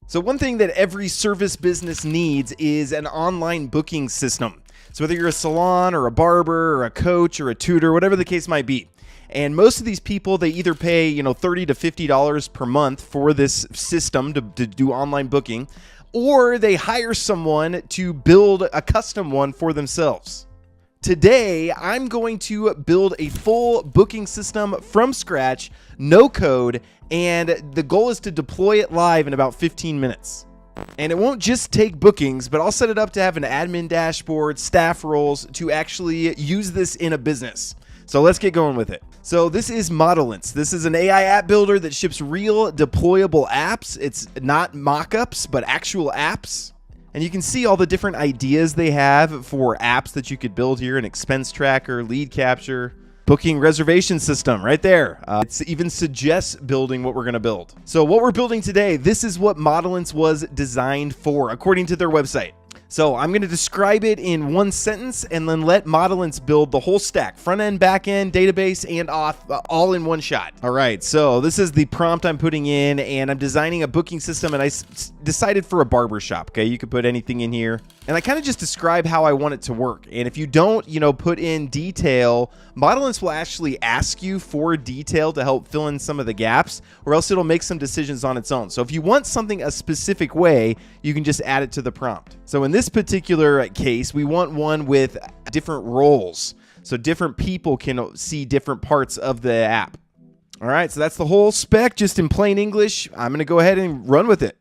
So one thing that every service business needs is an online booking system. So whether you're a salon or a barber or a coach or a tutor, whatever the case might be. And most of these people, they either pay, $30 to $50 per month for this system to do online booking, or they hire someone to build a custom one for themselves. Today, I'm going to build a full booking system from scratch, no code, and the goal is to deploy it live in about 15 minutes. And it won't just take bookings, but I'll set it up to have an admin dashboard, staff roles, to actually use this in a business. So let's get going with it. So this is Modelence. This is an AI app builder that ships real deployable apps. It's not mockups, but actual apps. And you can see all the different ideas they have for apps that you could build here: an expense tracker, lead capture, booking reservation system right there. It even suggests building what we're going to build. So what we're building today, this is what Modelence was designed for, according to their website. So I'm going to describe it in one sentence and then let Modelence build the whole stack: front end, back end, database, and auth, all in one shot. All right, so this is the prompt I'm putting in, and I'm designing a booking system, and I decided for a barber shop. Okay, you could put anything in here. And I kind of just describe how I want it to work. And if you don't, put in detail, Modelence will actually ask you for detail to help fill in some of the gaps, or else it'll make some decisions on its own. So if you want something a specific way, you can just add it to the prompt. So in this particular case, we want one with different roles, so different people can see different parts of the app. All right, so that's the whole spec, just in plain English. I'm going to go ahead and run with it.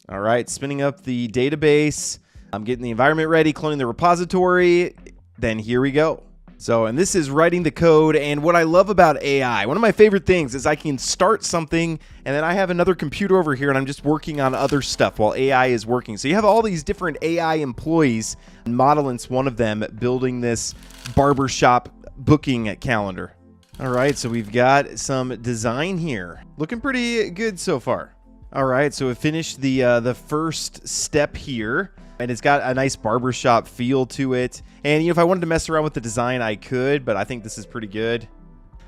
All right, spinning up the database. I'm getting the environment ready, cloning the repository. Then here we go. So, and this is writing the code. And what I love about AI, one of my favorite things is I can start something and then I have another computer over here and I'm just working on other stuff while AI is working. So you have all these different AI employees, and Modelence, one of them, building this barbershop booking calendar. All right, so we've got some design here. Looking pretty good so far. All right, so we finished the first step here. And it's got a nice barbershop feel to it. And if I wanted to mess around with the design, I could, but I think this is pretty good.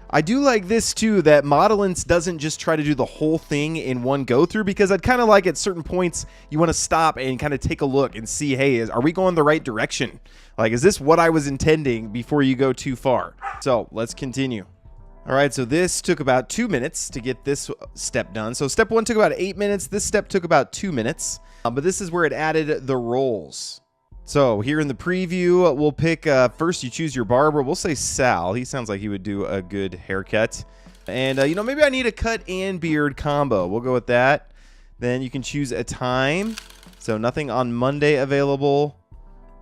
I do like this too, that Modelence doesn't just try to do the whole thing in one go through, because I'd kind of like at certain points you want to stop and kind of take a look and see, hey, are we going the right direction? Like, is this what I was intending before you go too far? So let's continue. All right, so this took about 2 minutes to get this step done. So step 1 took about 8 minutes. This step took about 2 minutes. But this is where it added the roles. So here in the preview, we'll pick, first you choose your barber. We'll say Sal. He sounds like he would do a good haircut. And, maybe I need a cut and beard combo. We'll go with that. Then you can choose a time. So nothing on Monday available.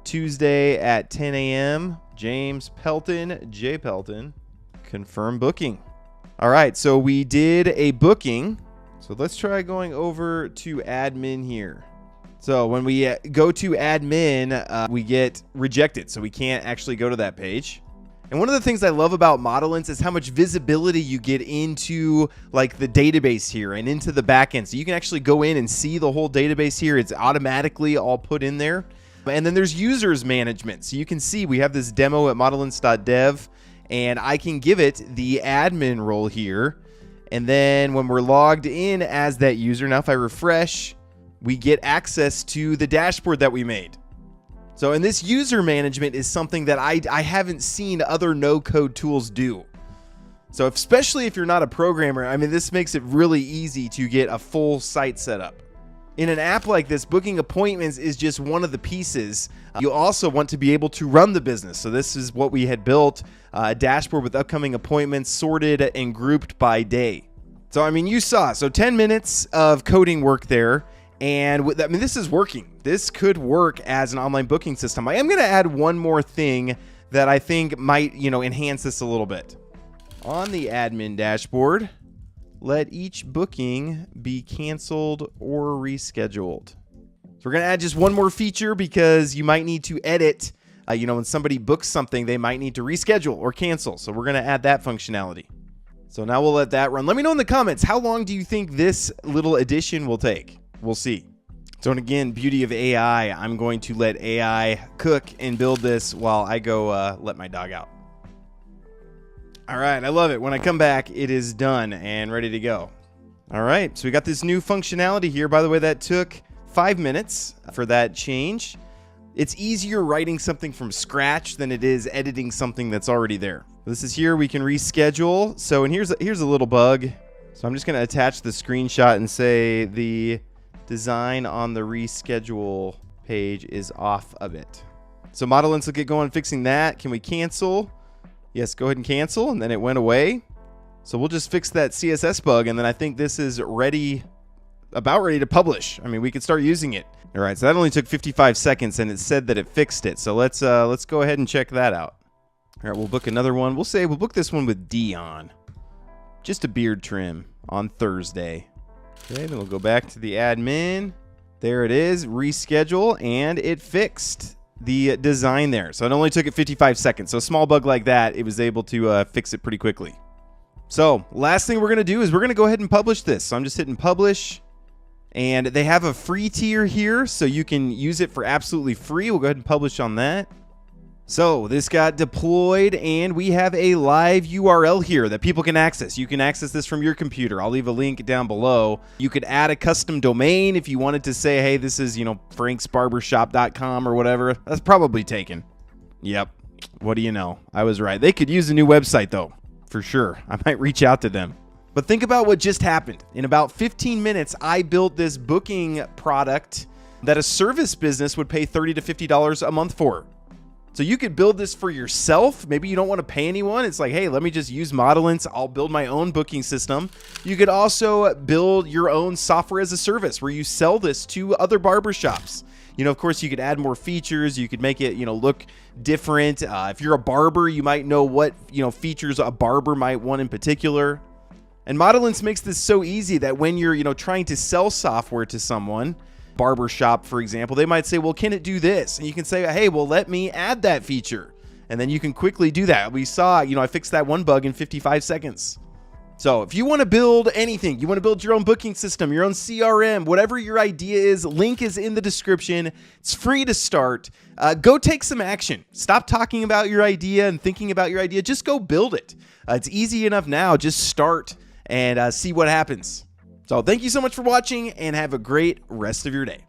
Tuesday at 10 a.m. James Pelton, J. Pelton. Confirm booking. All right, so we did a booking. So let's try going over to admin here. So when we go to admin, we get rejected. So we can't actually go to that page. And one of the things I love about Modelence is how much visibility you get into like the database here and into the backend. So you can actually go in and see the whole database here. It's automatically all put in there. And then there's users management. So you can see we have this demo at modelence.dev, and I can give it the admin role here. And then when we're logged in as that user, now if I refresh, we get access to the dashboard that we made. So, and this user management is something that I haven't seen other no-code tools do. So especially if you're not a programmer, I mean, this makes it really easy to get a full site set up. In an app like this, booking appointments is just one of the pieces. You also want to be able to run the business. So this is what we had built, a dashboard with upcoming appointments sorted and grouped by day. So, I mean, you saw, so 10 minutes of coding work there. And I mean, this is working. This could work as an online booking system. I am going to add one more thing that I think might, enhance this a little bit. On the admin dashboard, let each booking be canceled or rescheduled. So we're going to add just one more feature because you might need to edit. When somebody books something, they might need to reschedule or cancel. So we're going to add that functionality. So now we'll let that run. Let me know in the comments, how long do you think this little addition will take? We'll see. So, and again, beauty of AI, I'm going to let AI cook and build this while I go let my dog out. All right, I love it. When I come back, it is done and ready to go. All right, so we got this new functionality here. By the way, that took 5 minutes for that change. It's easier writing something from scratch than it is editing something that's already there. This is here, we can reschedule. So, and here's a little bug. So I'm just gonna attach the screenshot and say the design on the reschedule page is off a bit. So Modelence will get going fixing that. Can we cancel? Yes, go ahead and cancel, and then it went away. So we'll just fix that CSS bug, and then I think this is about ready to publish. I mean, we could start using it. All right, so that only took 55 seconds, and it said that it fixed it. So let's go ahead and check that out. All right, we'll book another one. We'll book this one with Dion. Just a beard trim on Thursday. Okay, then we'll go back to the admin. There it is, reschedule, and it fixed the design there. So it only took it 55 seconds. So a small bug like that, it was able to fix it pretty quickly. So last thing we're going to do is we're going to go ahead and publish this. So I'm just hitting publish. And they have a free tier here, so you can use it for absolutely free. We'll go ahead and publish on that. So this got deployed, and we have a live URL here that people can access. You can access this from your computer. I'll leave a link down below. You could add a custom domain if you wanted to say, hey, this is, franksbarbershop.com or whatever. That's probably taken. Yep. What do you know? I was right. They could use a new website, though, for sure. I might reach out to them. But think about what just happened. In about 15 minutes, I built this booking product that a service business would pay $30 to $50 a month for. So you could build this for yourself. Maybe you don't want to pay anyone. It's like, hey, let me just use Modelence. I'll build my own booking system. You could also build your own software as a service where you sell this to other barbershops. Of course, you could add more features. You could make it, look different. If you're a barber, you might know what, features a barber might want in particular. And Modelence makes this so easy that when you're, trying to sell software to someone, barbershop, for example, they might say, well, can it do this? And you can say, hey, well, let me add that feature. And then you can quickly do that. We saw, I fixed that one bug in 55 seconds. So if you want to build anything, you want to build your own booking system, your own CRM, whatever your idea is, link is in the description. It's free to start. Go take some action. Stop talking about your idea and thinking about your idea. Just go build it. It's easy enough now. Just start and see what happens. So thank you so much for watching, and have a great rest of your day.